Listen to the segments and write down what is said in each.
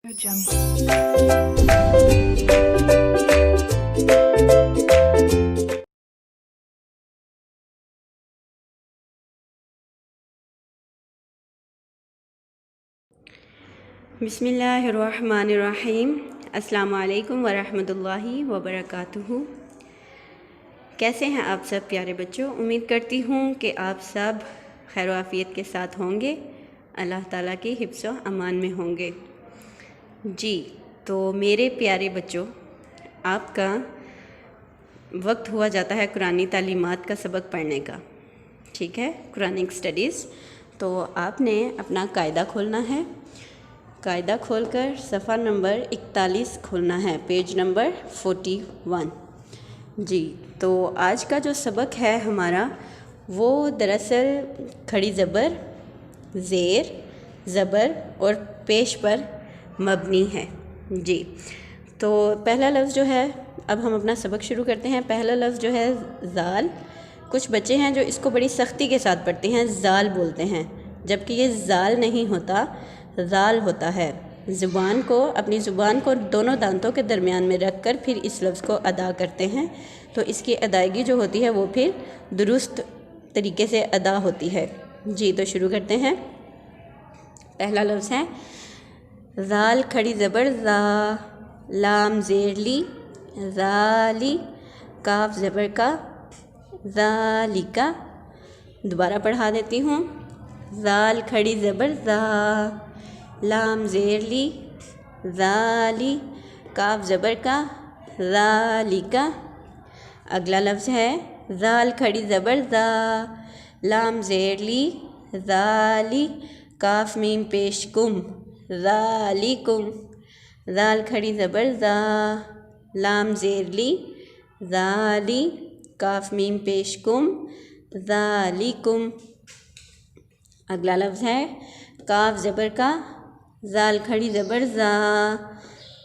بسم اللہ الرحمن الرحیم۔ السلام علیکم ورحمۃ اللہ وبرکاتہ۔ کیسے ہیں آپ سب پیارے بچوں؟ امید کرتی ہوں کہ آپ سب خیر و عافیت کے ساتھ ہوں گے، اللہ تعالیٰ کی حفظ و امان میں ہوں گے۔ جی تو میرے پیارے بچوں، آپ کا وقت ہوا جاتا ہے قرآنی تعلیمات کا سبق پڑھنے کا، ٹھیک ہے، قرآنک اسٹڈیز۔ تو آپ نے اپنا قاعدہ کھولنا ہے، قاعدہ کھول کر صفحہ نمبر 41 کھولنا ہے، پیج نمبر 41۔ جی تو آج کا جو سبق ہے ہمارا وہ دراصل کھڑی زبر، زیر، زبر اور پیش پر مبنی ہے۔ جی تو پہلا لفظ جو ہے، اب ہم اپنا سبق شروع کرتے ہیں۔ پہلا لفظ جو ہے زال۔ کچھ بچے ہیں جو اس کو بڑی سختی کے ساتھ پڑھتے ہیں، زال بولتے ہیں، جبکہ یہ زال نہیں ہوتا، زال ہوتا ہے۔ اپنی زبان کو دونوں دانتوں کے درمیان میں رکھ کر پھر اس لفظ کو ادا کرتے ہیں، تو اس کی ادائیگی جو ہوتی ہے وہ پھر درست طریقے سے ادا ہوتی ہے۔ جی تو شروع کرتے ہیں۔ پہلا لفظ ہے زال کھڑی زبر زا، لام زیر لی، زالی، کاف زبر کا، ذالکا۔ دوبارہ پڑھا دیتی ہوں۔ زال کھڑی زبر زا، لام زیر لی، ذالی، کاف زبر کا، ذالکا۔ اگلا لفظ ہے زال کھڑی زبر زا، لام زیر لی، ذالی، کاف میم پیش کم، ذالکم۔ زال کھڑی زبر زا، لام زیر لی، ذالی، کاف میم پیش کم، ذالکم۔ اگلا لفظ ہے کاف زبر کا، زال کھڑی زبر زا،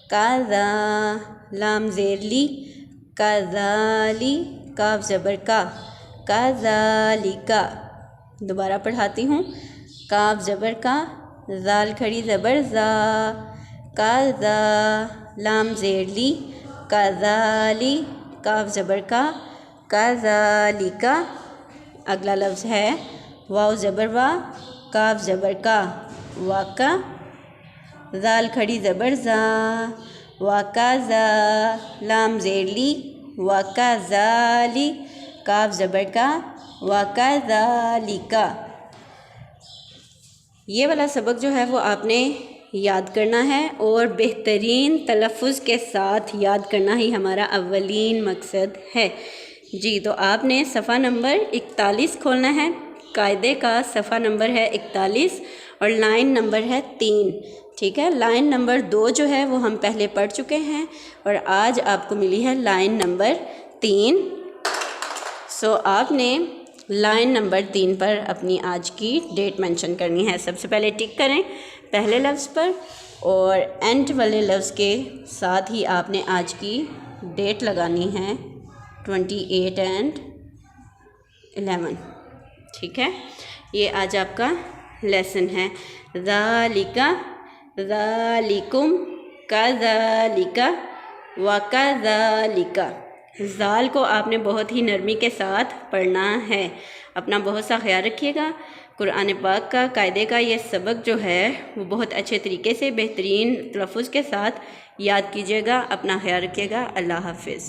کازا، لام زیر لی، کازالی، کاف زبر کا، کازالکا۔ دوبارہ پڑھاتی ہوں۔ کاف زبر کا، زال کھڑی زبر زا، کازا، لام زیر لی، کازالی، کاف زبر کا، کازالکا۔ اگلا لفظ ہے واو زبر وا، کاف زبر کا، واکا، زال کھڑی زبر زا، واکازا، لام زیر لی، واکازالی، کاف زبر کا، واکازالکا۔ یہ والا سبق جو ہے وہ آپ نے یاد کرنا ہے، اور بہترین تلفظ کے ساتھ یاد کرنا ہی ہمارا اولین مقصد ہے۔ جی تو آپ نے صفحہ نمبر 41 کھولنا ہے، قاعدے کا صفحہ نمبر ہے 41 اور لائن نمبر ہے 3، ٹھیک ہے۔ لائن نمبر 2 جو ہے وہ ہم پہلے پڑھ چکے ہیں، اور آج آپ کو ملی ہے لائن نمبر 3۔ سو آپ نے لائن نمبر 3 پر اپنی آج کی ڈیٹ منشن کرنی ہے۔ سب سے پہلے ٹک کریں پہلے لفظ پر، اور اینڈ والے لفظ کے ساتھ ہی آپ نے آج کی ڈیٹ لگانی ہے 28 اینڈ 11، ٹھیک ہے۔ یہ آج آپ کا لیسن ہے۔ ذالکا، ذالکم، کذالکا، وکذالکا۔ زال کو آپ نے بہت ہی نرمی کے ساتھ پڑھنا ہے۔ اپنا بہت سا خیال رکھیے گا۔ قرآن پاک کا قاعدے کا یہ سبق جو ہے وہ بہت اچھے طریقے سے بہترین تلفظ کے ساتھ یاد کیجیے گا۔ اپنا خیال رکھیے گا۔ اللہ حافظ۔